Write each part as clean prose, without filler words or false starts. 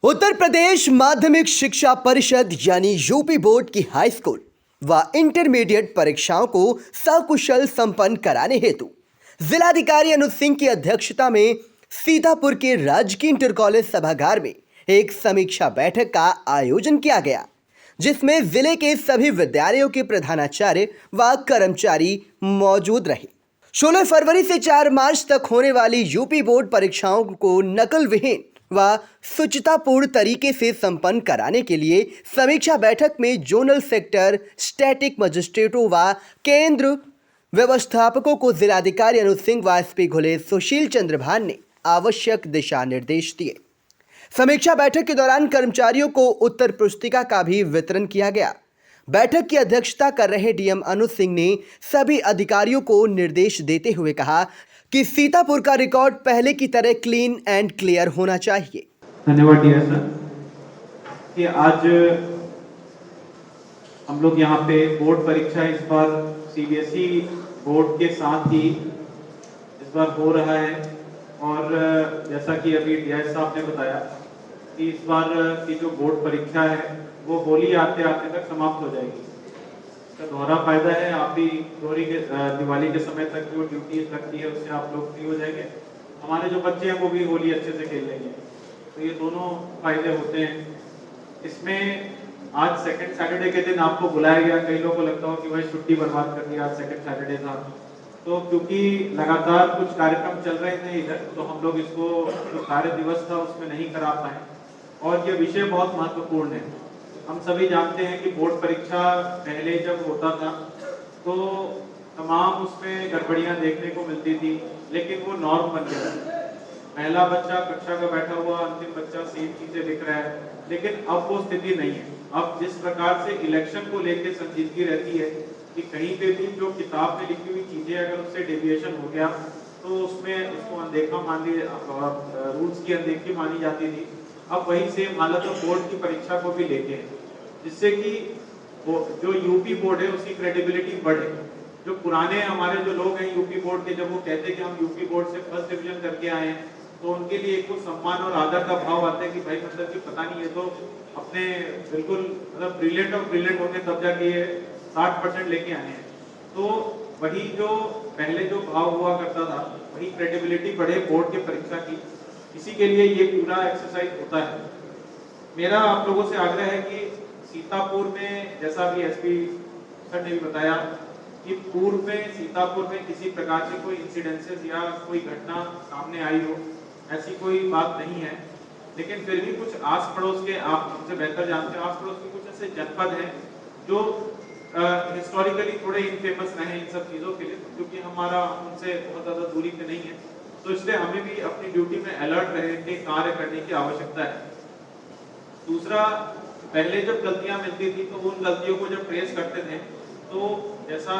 उत्तर प्रदेश माध्यमिक शिक्षा परिषद यानी यूपी बोर्ड की हाई स्कूल व इंटरमीडिएट परीक्षाओं को सकुशल संपन्न कराने हेतु जिलाधिकारी अनुज सिंह की अध्यक्षता में सीतापुर के राजकीय इंटर कॉलेज सभागार में एक समीक्षा बैठक का आयोजन किया गया, जिसमें जिले के सभी विद्यालयों के प्रधानाचार्य व कर्मचारी मौजूद रहे। 16 फरवरी से 4 मार्च तक होने वाली यूपी बोर्ड परीक्षाओं को नकल विहीन व शुचितापूर्ण तरीके से संपन्न कराने के लिए समीक्षा बैठक में जोनल सेक्टर स्टैटिक मजिस्ट्रेटों व केंद्र व्यवस्थापकों को जिलाधिकारी अनुज सिंह व एसपी घुले सुशील चंद्र भान ने आवश्यक दिशा निर्देश दिए। समीक्षा बैठक के दौरान कर्मचारियों को उत्तर पुस्तिका का भी वितरण किया गया। बैठक की अध्यक्षता कर रहे डीएम अनुज सिंह ने सभी अधिकारियों को निर्देश देते हुए कहा कि सीतापुर का रिकॉर्ड पहले की तरह क्लीन एंड क्लियर होना चाहिए। धन्यवाद डियर सर कि आज हम लोग यहाँ पे बोर्ड परीक्षा इस बार सीबीएसई बोर्ड के साथ ही इस बार हो रहा है और जैसा कि अभी डीआई साहब ने बताया कि इस बार की जो बोर्ड परीक्षा है वो होली आते आते तक समाप्त हो जाएगी। इसका दोहरा फायदा है, आप भी दिवाली के समय तक जो ड्यूटीज लगती है उससे आप लोग फ्री हो जाएंगे, हमारे जो बच्चे हैं वो भी होली अच्छे से खेल लेंगे, तो ये दोनों फायदे होते हैं। इसमें आज सेकंड सैटरडे के दिन आपको बुलाया गया, कई लोगों को लगता हो कि भाई छुट्टी बर्बाद कर दी, आज सेकंड सैटरडे था, तो क्योंकि लगातार कुछ कार्यक्रम चल रहे थे इधर, तो हम लोग इसको जो कार्य दिवस था उसमें नहीं करा पाए और ये विषय बहुत महत्वपूर्ण है। हम सभी जानते हैं कि बोर्ड परीक्षा पहले जब होता था तो तमाम उसमें गड़बड़ियां देखने को मिलती थी, लेकिन वो नॉर्म बन गया। पहला बच्चा कक्षा का बैठा हुआ, अंतिम बच्चा सेम चीजें लिख रहा है, लेकिन अब वो स्थिति नहीं है। अब जिस प्रकार से इलेक्शन को लेकर संजीदगी रहती है कि कहीं पे भी जो किताब में लिखी हुई चीजें अगर उससे डेविएशन हो गया तो उसमें उसको अनदेखा मान लिया, रूल्स की अनदेखी मानी जाती थी। अब वही सेम हालत बोर्ड की परीक्षा को भी लेके है, जिससे कि जो यूपी बोर्ड है उसकी क्रेडिबिलिटी बढ़े। जो पुराने हमारे जो लोग हैं यूपी बोर्ड के, जब वो कहते हैं कि हम यूपी बोर्ड से फर्स्ट डिवीजन करके आए हैं, तो उनके लिए एक सम्मान और आदर का भाव आता है कि भाई मतलब कि पता नहीं है तो अपने बिल्कुल मतलब ब्रिलियंट और ब्रिलियंट होंगे तब जाके ये 60% लेके आए हैं। तो वही जो पहले जो भाव हुआ करता था वही क्रेडिबिलिटी बढ़े बोर्ड की परीक्षा की, इसी के लिए ये पूरा एक्सरसाइज होता है। मेरा आप लोगों से आग्रह है कि सीतापुर में, जैसा भी एसपी सर ने भी बताया कि पूर्व में सीतापुर में किसी प्रकार की कोई इंसिडेंसेस या कोई घटना सामने आई हो, ऐसी कोई बात नहीं है। लेकिन फिर भी कुछ आस पड़ोस के, आप हमसे बेहतर जानते हैं, आस पड़ोस के कुछ ऐसे जनपद हैं जो हिस्टोरिकली थोड़े इनफेमस रहे इन सब चीज़ों के लिए, क्योंकि हमारा उनसे बहुत ज़्यादा दूरी पे नहीं है, तो इसलिए हमें भी अपनी ड्यूटी में अलर्ट रहने के कार्य करने की आवश्यकता है। दूसरा, पहले जब गलतियां मिलती थी तो उन गलतियों को जब ट्रेस करते थे तो जैसा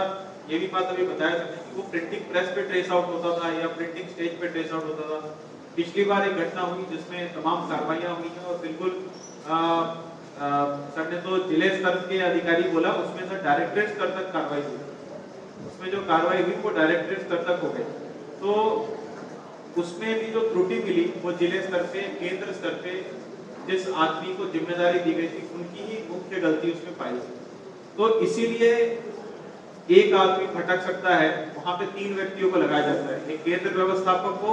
ये भी बात अभी बताया था कि वो प्रिंटिंग प्रेस पे ट्रेस आउट होता था या प्रिंटिंग स्टेज पे ट्रेस आउट होता था। पिछली बार एक घटना हुई जिसमें तमाम कार्रवाइयां हुई हैं और बिल्कुल सर ने तो जिले स्तर के अधिकारी बोला, उसमें सर डायरेक्टरेट स्तर तक कार्रवाई हुई, उसमें जो कार्रवाई हुई वो डायरेक्टरेट स्तर तक हो गई। तो उसमें भी जो त्रुटि मिली वो जिले स्तर पे, केंद्र स्तर पे जिस आदमी को जिम्मेदारी दी गई थी उनकी ही मुख्य गलती उसमें पाई। तो इसीलिए एक आदमी भटक सकता है, वहां पे 3 व्यक्तियों को लगाया जाता है, एक केंद्र व्यवस्थापक को,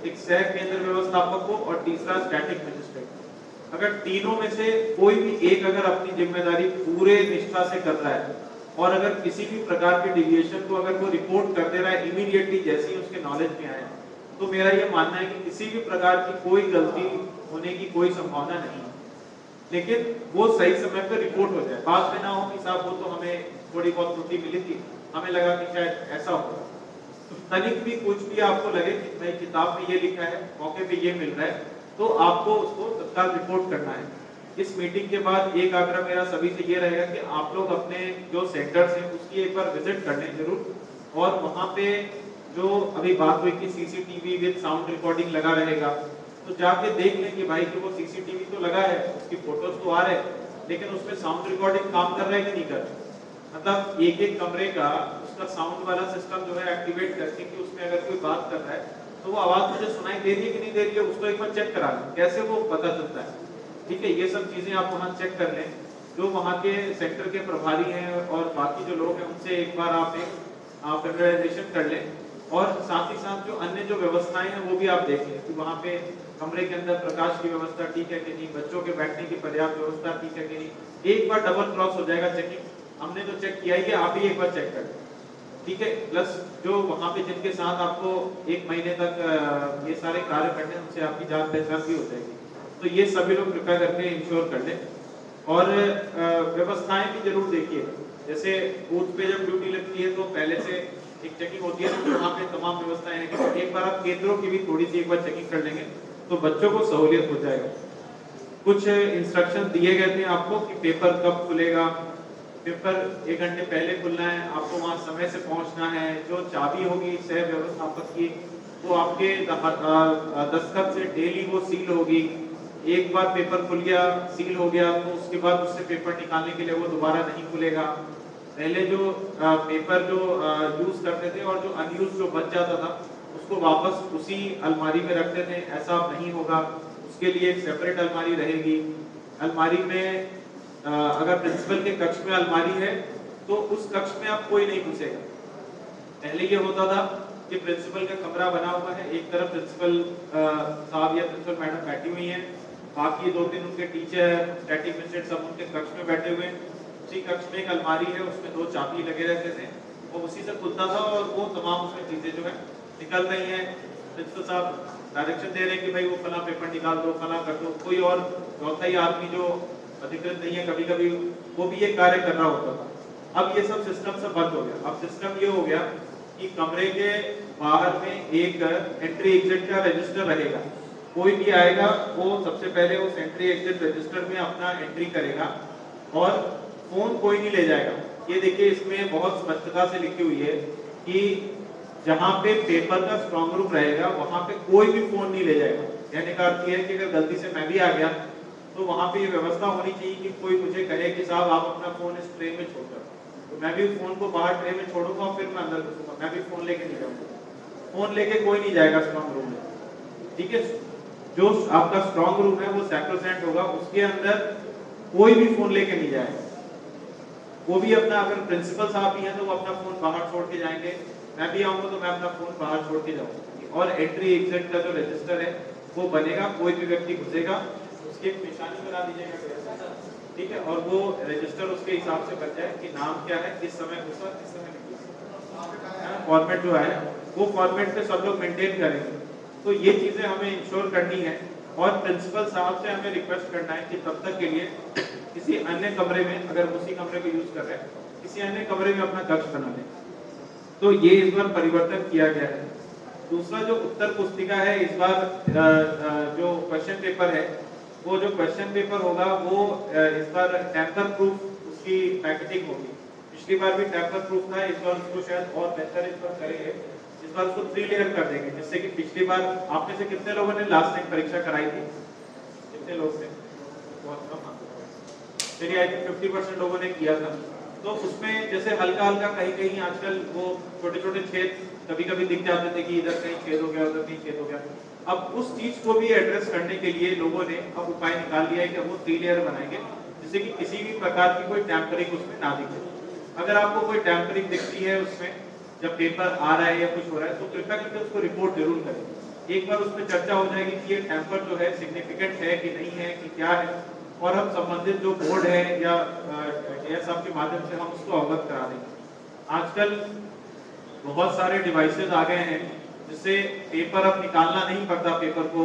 एक सह केंद्र व्यवस्थापक को और तीसरा स्टैटिक मजिस्ट्रेट। अगर तीनों में से कोई भी एक अगर अपनी जिम्मेदारी पूरे निष्ठा से कर रहा है और अगर किसी भी प्रकार के डिविएशन को अगर वो रिपोर्ट कर दे रहा है इमीडिएटली जैसे ही उसके नॉलेज में आए, तो मेरा ये मानना है कि किसी भी प्रकार की कोई गलती होने की कोई संभावना नहीं है, लेकिन वो सही समय पर रिपोर्ट हो जाए। बात में ना हो कि साहब वो तो हमें थोड़ी बहुत त्रुटि मिली थी, हमें लगा कि शायद ऐसा होगा, तो तनिक भी कुछ भी आपको लगे कि भाई किताब में ये लिखा है, मौके पे ये मिल रहा है, तो आपको उसको तत्काल रिपोर्ट करना है। इस मीटिंग के बाद एक आग्रह मेरा सभी से ये रहेगा कि आप लोग अपने जो सेक्टर्स हैं उसकी एक बार विजिट कर लें जरूर, और वहां पे जो अभी बात हुई कि सीसीटीवी विद साउंड रिकॉर्डिंग लगा रहेगा, तो जाके देख लें कि भाई कि वो सीसीटीवी तो लगा है, उसकी फोटोज तो आ रहे हैं, लेकिन उसमें साउंड रिकॉर्डिंग काम कर रहा है कि नहीं कर रहा। मतलब एक एक कमरे का उसका साउंड वाला सिस्टम जो है एक्टिवेट करके कि उसमें अगर कोई बात कर रहा है तो वो आवाज मुझे सुनाई दे रही है कि नहीं दे रही है, उसको एक बार चेक करा लें। कैसे वो पता चलता है? ठीक है, ये सब चीजें आप वहाँ चेक कर लें। जो वहाँ के सेंटर के प्रभारी हैं और बाकी जो लोग हैं उनसे एक बार आप फेमिलियराइजेशन कर लें, और साथ ही साथ जो अन्य जो व्यवस्थाएं हैं वो भी आप देख लें कि वहाँ पे कमरे के अंदर प्रकाश की व्यवस्था ठीक है कि नहीं, बच्चों के बैठने की पर्याप्त व्यवस्था ठीक है कि नहीं। एक बार डबल क्रॉस हो जाएगा चेकिंग, हमने तो चेक किया ही है, आप ही एक बार चेक कर लें, ठीक है। प्लस जो वहाँ पे जिनके साथ आपको 1 महीने तक ये सारे कार्य करने हैं उनसे आपकी जान पहचान भी हो जाएगी। तो ये सभी लोग कृपया करके इंश्योर कर लें, और व्यवस्थाएं भी जरूर देखिए। जैसे बूथ पे जब ड्यूटी लगती है तो पहले से एक चेकिंग होती है तो वहाँ पे तमाम व्यवस्थाएं हैं कि एक बार आप केंद्रों की भी थोड़ी सी एक बार चेकिंग कर लेंगे तो बच्चों को सहूलियत हो जाएगा। कुछ इंस्ट्रक्शन दिए गए थे आपको कि पेपर कब खुलेगा, पेपर 1 घंटे पहले खुलना है, आपको वहाँ समय से पहुँचना है, जो चाबी होगी सह व्यवस्थापक की वो आपके दस्तखत से डेली वो सील होगी। एक बार पेपर खुल गया, सील हो गया, तो उसके बाद उससे पेपर निकालने के लिए वो दोबारा नहीं खुलेगा। पहले जो पेपर जो यूज करते थे और जो अनयूज जो बच जाता था उसको वापस उसी अलमारी में रखते थे, ऐसा अब नहीं होगा। उसके लिए एक सेपरेट अलमारी रहेगी। अलमारी में अगर प्रिंसिपल के कक्ष में अलमारी है तो उस कक्ष में आप कोई नहीं घुसेगा। पहले ये होता था कि प्रिंसिपल का कमरा बना हुआ है, एक तरफ प्रिंसिपल साहब या प्रिंसिपल मैडम बैठी हुई हैं, बाकी 2-3 उनके टीचर, स्टैटिक सब उनके कक्ष में बैठे हुए हैं। उसी कक्ष में एक अलमारी है, उसमें 2 चाबी लगे रहते थे, वो उसी से खुलता था और वो तमाम उसमें चीजें जो है निकल रही हैं। प्रिंसिपल साहब डायरेक्शन दे रहे हैं कि भाई वो फला पेपर निकाल दो, फला कर दो। कोई और चौथा ही आदमी जो अधिकृत नहीं है कभी कभी वो भी ये कार्य कर रहा होता था। अब ये सब सिस्टम से बंद हो गया। अब सिस्टम ये हो गया कि कमरे के बाहर में एक एंट्री एग्जिट का रजिस्टर रहेगा। कोई भी आएगा वो सबसे पहले उस एंट्री एग्जिट रजिस्टर में अपना एंट्री करेगा और फोन कोई नहीं ले जाएगा। ये देखिए इसमें बहुत स्पष्टता से लिखी हुई है कि जहां पे पेपर का स्ट्रॉन्ग रूम रहेगा वहां पे कोई भी फोन नहीं ले जाएगा। कहने का अर्थ ये है कि अगर गलती से मैं भी आ गया तो वहां पे ये व्यवस्था होनी चाहिए कि कोई मुझे कहे कि साहब आप अपना फोन इस ट्रे में छोड़ दो, तो मैं भी फोन को बाहर ट्रे में छोड़ूंगा और फिर मैं अंदर घुसूंगा, मैं भी फोन लेके नहीं जाऊंगा। फोन लेके कोई नहीं जाएगा स्ट्रॉन्ग रूम में, ठीक है। जो आपका स्ट्रॉन्ग रूम है वो सैक्रोसेंट होगा, उसके अंदर कोई भी फोन लेके नहीं जाएगा। वो भी अपना, अगर प्रिंसिपल साहब भी हैं तो वो अपना फोन बाहर छोड़ के जाएंगे, मैं भी आऊंगा तो मैं अपना फोन बाहर छोड़ के जाऊंगा। और एंट्री एग्जिट का जो रजिस्टर है वो बनेगा, कोई भी व्यक्ति घुसेगा उसकी एक निशानी बना दीजिएगा, ठीक है, और वो रजिस्टर उसके हिसाब से बन जाए कि नाम क्या है, किस समय घुसा, किस समय निकला। फॉर्मेट जो है वो फॉर्मेट पे सब लोग मेंटेन करेंगे। तो ये चीजें हमें इंश्योर करनी है और प्रिंसिपल साहब से हमें रिक्वेस्ट करना है कि तब तक के लिए किसी अन्य कमरे में, अगर उसी कमरे को यूज कर रहे हैं, किसी अन्य कमरे में अपना कक्ष बना लें। तो ये इस बार परिवर्तन किया गया है। दूसरा जो उत्तर पुस्तिका है, इस बार जो क्वेश्चन पेपर है, वो जो क्वेश्चन पेपर होगा वो इस बार टैंपर प्रूफ उसकी पैकेजिंग होगी। पिछली बार भी टैंपर प्रूफ था, इस बार उसको शायद और बेहतर इस बार करेंगे। इस बार उसको 3 लेयर कर देंगे, जिससे कि पिछली बार आप में से कितने लोगों ने लास्ट टाइम परीक्षा कराई थी? कितने लोग थे? बहुत कम। मेरी आई थिंक 50% लोगों ने किया था। तो उसमें जैसे हल्का हल्का कहीं कहीं आजकल वो छोटे छोटे छेद कभी कभी दिख जाते थे कि इधर कहीं छेद हो गया, उधर कहीं छेद हो गया। अब उस चीज को भी एड्रेस करने के लिए लोगों ने अब उपाय निकाल लिया है कि वो 3 लेयर बनाएंगे, जिससे कि किसी भी प्रकार की कोई टैंपरिंग उसमें ना दिखे। अगर आपको कोई टैंपरिंग दिखती है उसमें, जब पेपर आ रहा है या कुछ हो रहा है, तो कृपया करके उसको रिपोर्ट जरूर करें। एक बार उसमें चर्चा हो जाएगी कि ये टैंपर जो है सिग्निफिकेंट है कि नहीं है, कि क्या है, और हम संबंधित जो बोर्ड है या एएस के माध्यम से हम उसको अवगत करा देंगे। आजकल बहुत सारे डिवाइसेस आ गए हैं जिससे पेपर अब निकालना नहीं पड़ता पेपर को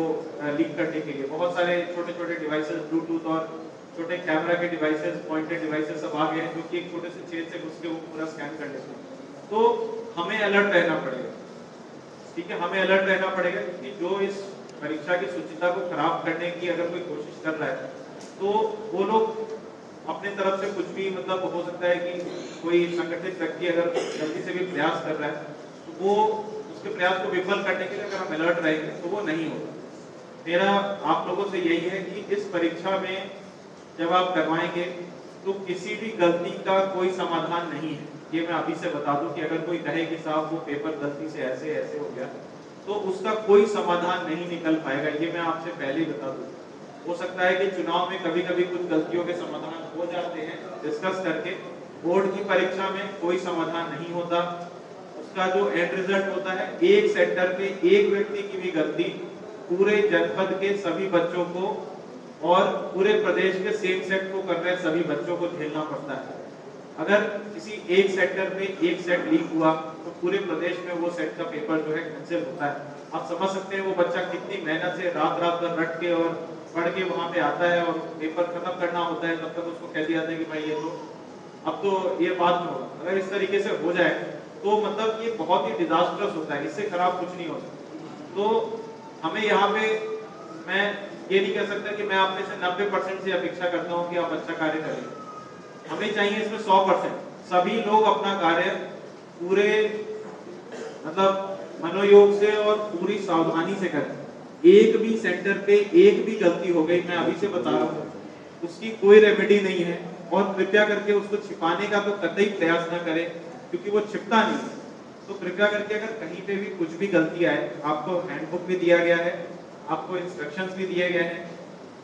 लीक करने के लिए। बहुत सारे छोटे छोटे डिवाइसेस, ब्लूटूथ और छोटे कैमरा के डिवाइसेस, पॉइंटेड डिवाइसेस सब आ गए हैं, जो कि एक छोटे से छेद से घुस के वो पूरा स्कैन कर लेते हैं। तो हमें अलर्ट रहना पड़ेगा, ठीक है, हमें अलर्ट रहना पड़ेगा, क्योंकि जो इस परीक्षा की शुचिता को खराब करने की अगर कोई कोशिश कर रहा है तो वो लोग अपने तरफ से कुछ भी, मतलब हो सकता है कि कोई संगठित व्यक्ति अगर जल्दी से भी प्रयास कर रहा है तो वो उसके प्रयास को विफल करने के लिए अगर हम अलर्ट रहेंगे तो वो नहीं होगा। मेरा आप लोगों से यही है कि इस परीक्षा में जब आप करवाएंगे तो किसी भी गलती का कोई समाधान नहीं है। ये मैं अभी से बता दूं कि अगर कोई कहे कि साहब वो पेपर गलती से ऐसे ऐसे हो गया, तो उसका कोई समाधान नहीं निकल पाएगा। ये मैं आपसे पहले ही बता दूं। हो सकता है कि चुनाव में कभी कभी कुछ गलतियों के समाधान हो जाते हैं डिस्कस करके। बोर्ड की परीक्षा में कोई समाधान नहीं होता, उसका जो एंड रिजल्ट होता है, एक सेंटर पे एक व्यक्ति की भी गलती पूरे जनपद के सभी बच्चों को और पूरे प्रदेश के सेम सेट को कर रहे सभी बच्चों को झेलना पड़ता है। अगर किसी एक सेक्टर पे एक सेट लीक हुआ तो पूरे प्रदेश में वो सेट का पेपर जो है कैंसिल होता है। आप समझ सकते हैं वो बच्चा कितनी मेहनत से रात रात भर रट के और पढ़ के वहां पे आता है और पेपर खत्म करना होता है, तब तक उसको कह दिया जाता है कि भाई ये तो अब तो ये बात में होगा। अगर इस तरीके से हो जाए तो मतलब ये बहुत ही डिजास्टर्स होता है, इससे खराब कुछ नहीं हो सकता। तो हमें यहाँ पे मैं ये नहीं कह सकता कि मैं आप में से 90% से अपेक्षा करता हूँ कि आप अच्छा कार्य करें। हमें चाहिए इसमें 100% सभी लोग अपना कार्य पूरे मतलब मनोयोग से और पूरी सावधानी से करें। एक भी सेंटर पे एक भी गलती हो गई, मैं अभी से बता रहा हूँ, उसकी कोई रेमेडी नहीं है। और कृपया करके उसको छिपाने का तो कतई प्रयास न करें, क्योंकि वो छिपता नहीं है। तो कृपया करके अगर कहीं पे भी कुछ भी गलती आए, आपको हैंडबुक भी दिया गया है, आपको इंस्ट्रक्शंस भी दिए गए हैं,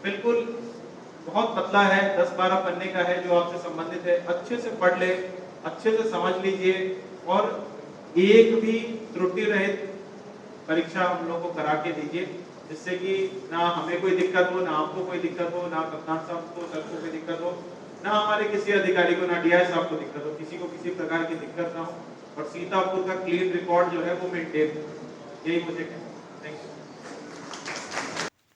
बिल्कुल बहुत पतला है, 10-12 पन्ने का है जो आपसे संबंधित है, अच्छे से पढ़ ले, अच्छे से समझ लीजिए और एक भी त्रुटि रहित परीक्षा हम लोग को करा के दीजिए, जिससे कि ना हमें कोई दिक्कत हो, ना आपको कोई दिक्कत हो, ना कप्तान साहब को, सर को कोई दिक्कत हो, ना हमारे किसी अधिकारी को, ना डीआई साहब को दिक्कत हो, किसी को किसी प्रकार की दिक्कत ना हो और सीतापुर का क्लीन रिकॉर्ड जो है वो मेंटेन हो। यही मुझे कहना है। Thank you.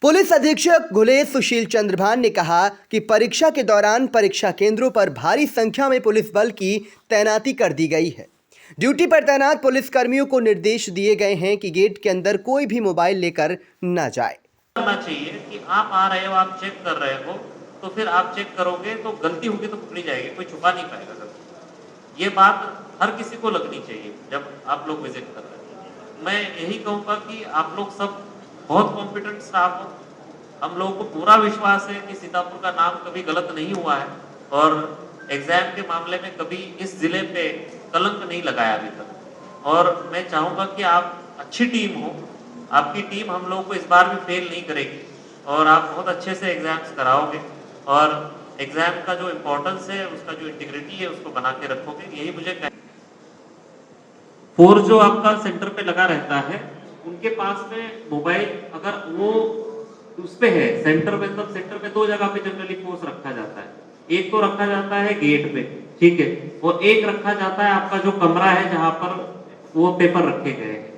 पुलिस अधीक्षक घुलेश सुशील चंद्रभान ने कहा कि परीक्षा के दौरान परीक्षा केंद्रों पर भारी संख्या में पुलिस बल की तैनाती कर दी गई है। ड्यूटी पर तैनात पुलिस कर्मियों को निर्देश दिए गए हैं कि गेट के अंदर कोई भी मोबाइल लेकर न जाए। करना चाहिए कि आप आ रहे हो, आप चेक कर रहे हो, तो फिर आप चेक करोगे तो गलती होगी तो पकड़ी जाएगी, कोई छुपा नहीं पाएगा गलती। ये बात हर किसी को लगनी चाहिए जब आप लोग विजिट कर रहे हैं। मैं यही कहूँगा कि आप लोग सब बहुत कॉम्पिटेंट स्टाफ हो। हम लोगों को पूरा विश्वास है कि सीतापुर का नाम कभी गलत नहीं हुआ है और एग्जाम के मामले में कभी इस जिले पे कलंक नहीं लगाया अभी तक। और मैं चाहूँगा कि आप अच्छी टीम हो, आपकी टीम हम लोगों को इस बार भी फेल नहीं करेगी और आप बहुत अच्छे से एग्जाम्स कराओगे और एग्जाम का जो इम्पोर्टेंस है, उसका जो इंटीग्रिटी है, उसको बना के रखोगे। यही मुझे 4 जो आपका सेंटर पे लगा रहता है, उनके पास में मोबाइल अगर वो उस पे है सेंटर पे, तब सेंटर पे 2 जगह पे जनरली फोर्स रखा जाता है। एक तो रखा जाता है गेट पे, ठीक है, और एक रखा जाता है आपका जो कमरा है जहां पर वो पेपर रखे गए हैं।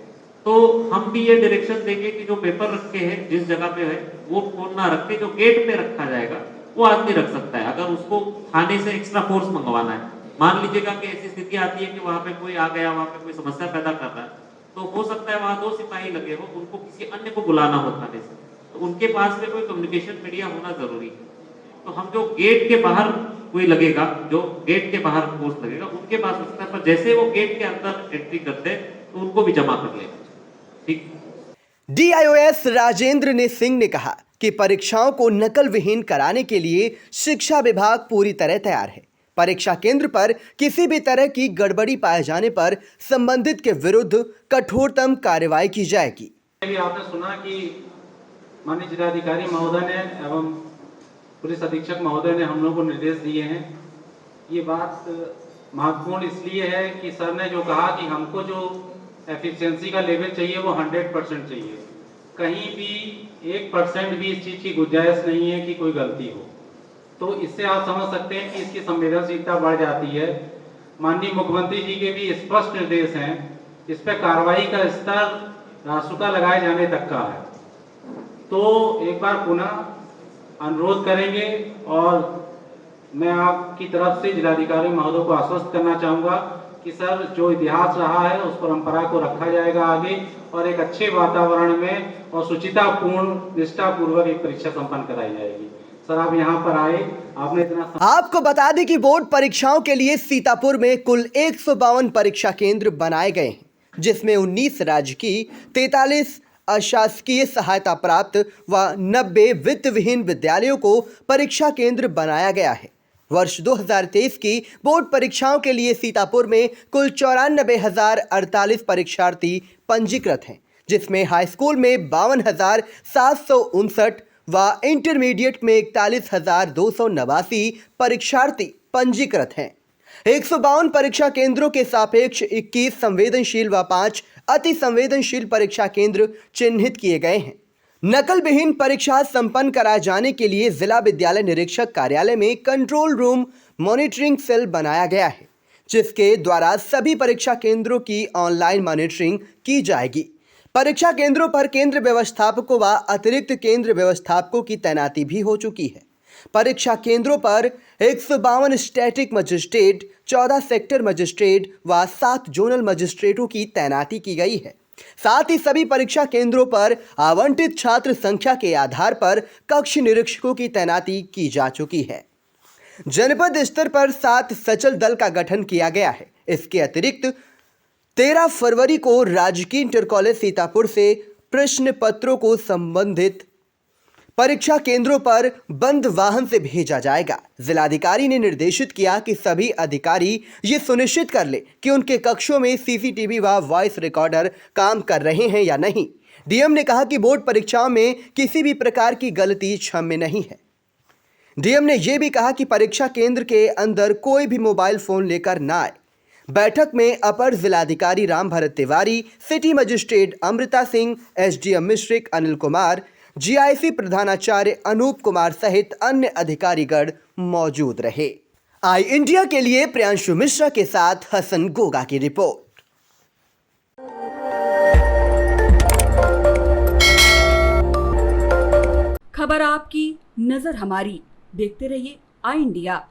तो हम भी ये डायरेक्शन देंगे कि जो पेपर रखे हैं जिस जगह पे है वो फोन ना रख के जो गेट पे रखा जाएगा वो आदमी रख सकता है। अगर उसको थाने से एक्स्ट्रा फोर्स मंगवाना है, मान लीजिएगा कि ऐसी स्थिति आती है कि वहां पे कोई आ गया, वहां पे कोई समस्या पैदा कर रहा है, तो हो सकता है वहां 2 सिपाही लगे हो, उनको किसी अन्य को बुलाना हो थाने से, तो उनके पास में कोई कम्युनिकेशन मीडिया होना जरूरी है। तो हम जो गेट के बाहर कोई लगेगा, जो गेट के बाहर फोर्स लगेगा, उनके पास हो सकता है, पर जैसे वो गेट के अंदर एंट्री करते हैं तो उनको भी जमा कर लेगा। ठीक। डीआईओएस राजेंद्र सिंह ने कहा कि परीक्षाओं को नकल विहीन कराने के लिए शिक्षा विभाग पूरी तरह तैयार है। परीक्षा केंद्र पर किसी भी तरह की गड़बड़ी पाए जाने पर संबंधित के विरुद्ध कठोरतम कार्रवाई की जाएगी। अभी आपने सुना कि माननीय जिलाधिकारी महोदय ने एवं पुलिस अधीक्षक महोदय ने हम लोगों को निर्देश दिए हैं। ये बात महत्वपूर्ण इसलिए है कि सर ने जो कहा कि हमको जो एफिशिएंसी का लेवल चाहिए वो 100% चाहिए। कहीं भी 1% भी इस चीज़ की गुंजाइश नहीं है कि कोई गलती हो। तो इससे आप समझ सकते हैं कि इसकी संवेदनशीलता बढ़ जाती है। माननीय मुख्यमंत्री जी के भी स्पष्ट निर्देश हैं, इस पर कार्रवाई का स्तर रासुका लगाए जाने तक का है। तो एक बार पुनः अनुरोध करेंगे और मैं आपकी तरफ से जिलाधिकारी महोदय को आश्वस्त करना चाहूँगा कि सर जो इतिहास रहा है उस परंपरा को रखा जाएगा आगे और एक अच्छे वातावरण में और शुचितापूर्ण निष्ठापूर्वक एक परीक्षा संपन्न कराई जाएगी। सर आप यहाँ पर आए, आपने इतना आपको बता दें कि बोर्ड परीक्षाओं के लिए सीतापुर में कुल 152 परीक्षा केंद्र बनाए गए हैं, जिसमें 19 राजकीय, 43 अशासकीय सहायता प्राप्त व 90 वित्त विहीन विद्यालयों को परीक्षा केंद्र बनाया गया है। वर्ष 2023 की बोर्ड परीक्षाओं के लिए सीतापुर में कुल 94,048 परीक्षार्थी पंजीकृत हैं, जिसमें हाई स्कूल में 52,759, व इंटरमीडिएट में 41,289 परीक्षार्थी पंजीकृत हैं। 152 परीक्षा केंद्रों के सापेक्ष 21 संवेदनशील व 5 अति संवेदनशील परीक्षा केंद्र चिन्हित किए गए हैं। नकल विहीन परीक्षा संपन्न कराए जाने के लिए जिला विद्यालय निरीक्षक कार्यालय में कंट्रोल रूम मॉनिटरिंग सेल बनाया गया है, जिसके द्वारा सभी परीक्षा केंद्रों की ऑनलाइन मॉनिटरिंग की जाएगी। परीक्षा केंद्रों पर केंद्र व्यवस्थापकों व अतिरिक्त केंद्र व्यवस्थापकों की तैनाती भी हो चुकी है। परीक्षा केंद्रों पर 152 स्टैटिक मजिस्ट्रेट, 14 सेक्टर मजिस्ट्रेट व 7 जोनल मजिस्ट्रेटों की तैनाती की गई है। साथ ही सभी परीक्षा केंद्रों पर आवंटित छात्र संख्या के आधार पर कक्ष निरीक्षकों की तैनाती की जा चुकी है। जनपद स्तर पर 7 सचल दल का गठन किया गया है। इसके अतिरिक्त 13 फरवरी को राजकीय इंटर कॉलेज सीतापुर से प्रश्न पत्रों को संबंधित परीक्षा केंद्रों पर बंद वाहन से भेजा जाएगा। जिलाधिकारी ने निर्देशित किया कि सभी अधिकारी ये सुनिश्चित कर ले कि उनके कक्षों में सीसीटीवी व वॉइस रिकॉर्डर काम कर रहे हैं या नहीं। डीएम ने कहा कि बोर्ड परीक्षाओं में किसी भी प्रकार की गलती क्षम्य नहीं है। डीएम ने यह भी कहा कि परीक्षा केंद्र के अंदर कोई भी मोबाइल फोन लेकर ना आए। बैठक में अपर जिलाधिकारी Ram Bharat Tiwari, city magistrate Amrita Singh, SDM Misrikh Anil Kumar, GIC प्रधानाचार्य अनूप कुमार सहित अन्य अधिकारीगण मौजूद रहे। आई इंडिया के लिए प्रियांशु मिश्रा के साथ हसन गोगा की रिपोर्ट। खबर आपकी, नजर हमारी। देखते रहिए आई इंडिया।